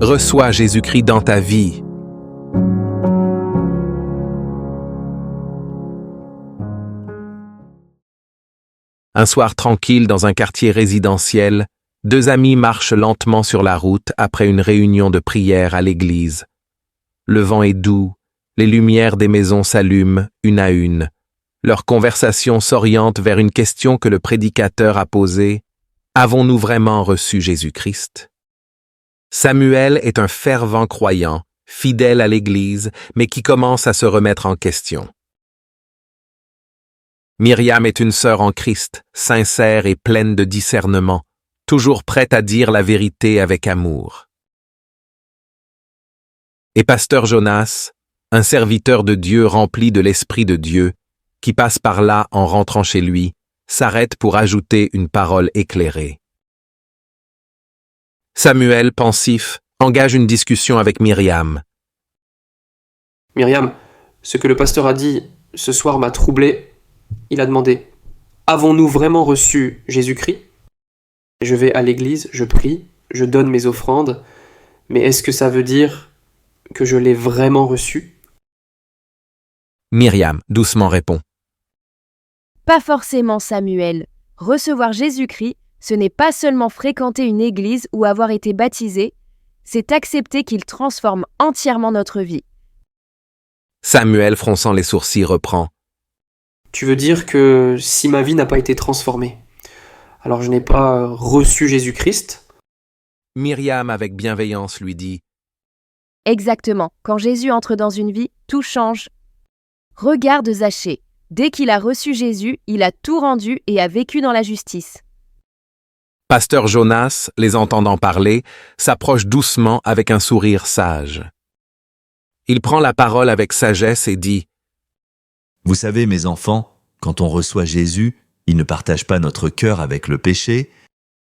Reçois Jésus-Christ dans ta vie. Un soir tranquille dans un quartier résidentiel, deux amis marchent lentement sur la route après une réunion de prière à l'église. Le vent est doux, les lumières des maisons s'allument une à une. Leur conversation s'oriente vers une question que le prédicateur a posée. Avons-nous vraiment reçu Jésus-Christ? Samuel est un fervent croyant, fidèle à l'Église, mais qui commence à se remettre en question. Myriam est une sœur en Christ, sincère et pleine de discernement, toujours prête à dire la vérité avec amour. Et pasteur Jonas, un serviteur de Dieu rempli de l'Esprit de Dieu, qui passe par là en rentrant chez lui, s'arrête pour ajouter une parole éclairée. Samuel, pensif, engage une discussion avec Myriam. Myriam, ce que le pasteur a dit ce soir m'a troublé. Il a demandé « Avons-nous vraiment reçu Jésus-Christ ?» Je vais à l'église, je prie, je donne mes offrandes, mais est-ce que ça veut dire que je l'ai vraiment reçu ? Myriam doucement répond. Pas forcément, Samuel. Recevoir Jésus-Christ, ce n'est pas seulement fréquenter une église ou avoir été baptisé, c'est accepter qu'il transforme entièrement notre vie. Samuel, fronçant les sourcils, reprend. Tu veux dire que si ma vie n'a pas été transformée, alors je n'ai pas reçu Jésus-Christ ? Myriam, avec bienveillance, lui dit. Exactement. Quand Jésus entre dans une vie, tout change. Regarde Zachée. Dès qu'il a reçu Jésus, il a tout rendu et a vécu dans la justice. Pasteur Jonas, les entendant parler, s'approche doucement avec un sourire sage. Il prend la parole avec sagesse et dit « Vous savez, mes enfants, quand on reçoit Jésus, il ne partage pas notre cœur avec le péché.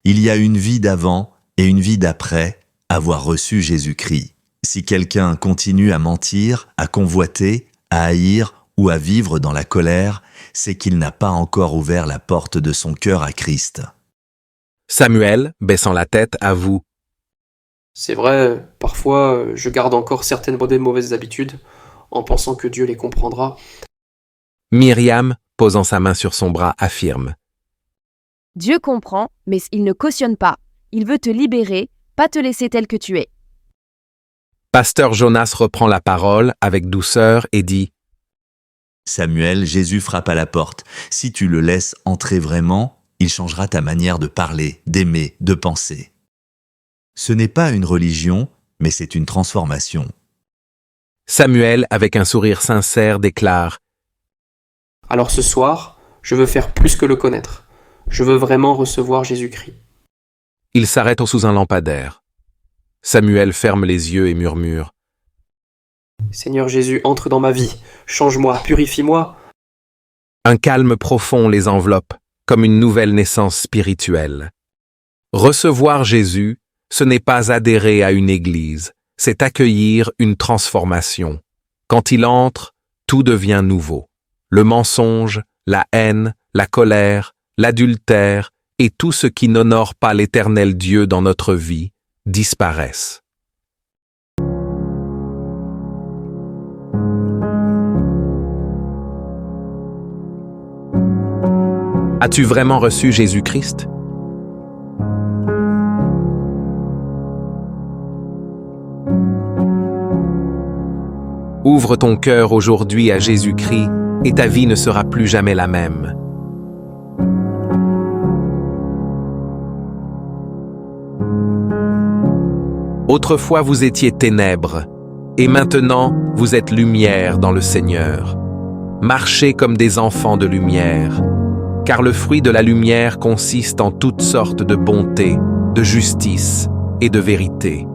Il y a une vie d'avant et une vie d'après avoir reçu Jésus-Christ. Si quelqu'un continue à mentir, à convoiter, à haïr ou à vivre dans la colère, c'est qu'il n'a pas encore ouvert la porte de son cœur à Christ. » Samuel, baissant la tête, avoue. C'est vrai, parfois je garde encore certaines bonnes et mauvaises habitudes en pensant que Dieu les comprendra. Myriam, posant sa main sur son bras, affirme. Dieu comprend, mais il ne cautionne pas. Il veut te libérer, pas te laisser tel que tu es. Pasteur Jonas reprend la parole avec douceur et dit « Samuel, Jésus frappe à la porte. Si tu le laisses entrer vraiment, il changera ta manière de parler, d'aimer, de penser. Ce n'est pas une religion, mais c'est une transformation. » Samuel, avec un sourire sincère, déclare « Alors ce soir, je veux faire plus que le connaître. Je veux vraiment recevoir Jésus-Christ. » Il s'arrête sous un lampadaire. Samuel ferme les yeux et murmure. « Seigneur Jésus, entre dans ma vie. Change-moi, purifie-moi. » Un calme profond les enveloppe, comme une nouvelle naissance spirituelle. Recevoir Jésus, ce n'est pas adhérer à une église, c'est accueillir une transformation. Quand il entre, tout devient nouveau. Le mensonge, la haine, la colère, l'adultère et tout ce qui n'honore pas l'Éternel Dieu dans notre vie disparaissent. As-tu vraiment reçu Jésus-Christ? Ouvre ton cœur aujourd'hui à Jésus-Christ et ta vie ne sera plus jamais la même. Autrefois vous étiez ténèbres, et maintenant vous êtes lumière dans le Seigneur. Marchez comme des enfants de lumière, car le fruit de la lumière consiste en toutes sortes de bonté, de justice et de vérité.